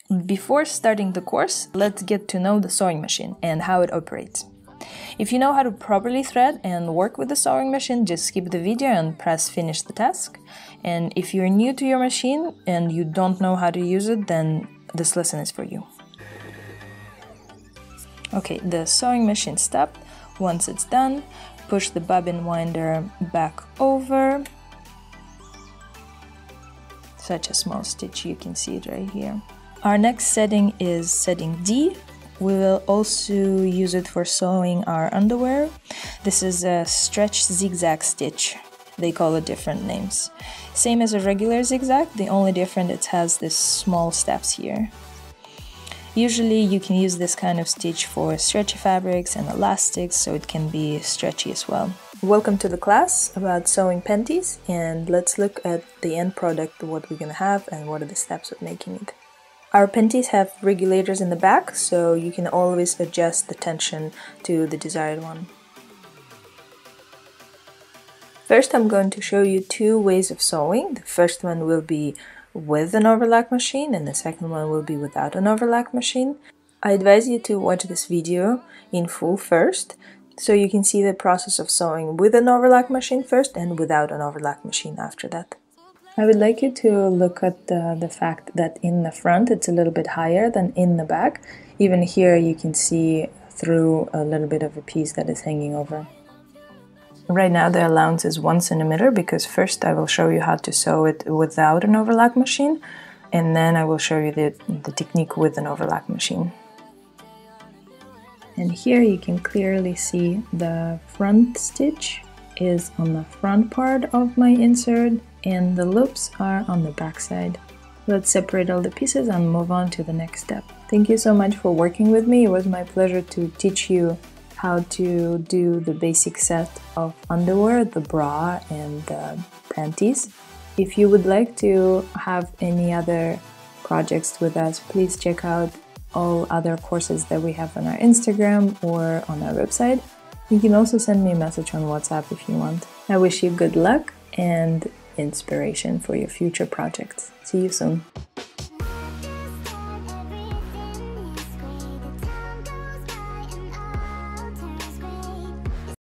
Before starting the course, let's get to know the sewing machine and how it operates. If you know how to properly thread and work with the sewing machine, just skip the video and press finish the task. And if you're new to your machine and you don't know how to use it, then this lesson is for you. Okay, the sewing machine step. Once it's done, push the bobbin winder back over. Such a small stitch, you can see it right here. Our next setting is setting D. We will also use it for sewing our underwear. This is a stretch zigzag stitch. They call it different names. Same as a regular zigzag, the only difference it has these small steps here. Usually you can use this kind of stitch for stretchy fabrics and elastics, so it can be stretchy as well. Welcome to the class about sewing panties, and let's look at the end product, what we're gonna have and what are the steps of making it. Our panties have regulators in the back, so you can always adjust the tension to the desired one. First, I'm going to show you two ways of sewing. The first one will be with an overlock machine and the second one will be without an overlock machine. I advise you to watch this video in full first, so you can see the process of sewing with an overlock machine first and without an overlock machine after that. I would like you to look at the fact that in the front it's a little bit higher than in the back. Even here you can see through a little bit of a piece that is hanging over. Right now the allowance is 1 centimeter because first I will show you how to sew it without an overlock machine, and then I will show you the technique with an overlock machine. And here you can clearly see the front stitch is on the front part of my insert and the loops are on the back side. Let's separate all the pieces and move on to the next step. Thank you so much for working with me. It was my pleasure to teach you how to do the basic set of underwear, the bra and the panties. If you would like to have any other projects with us, please check out all other courses that we have on our Instagram or on our website. You can also send me a message on WhatsApp if you want. I wish you good luck and inspiration for your future projects. See you soon.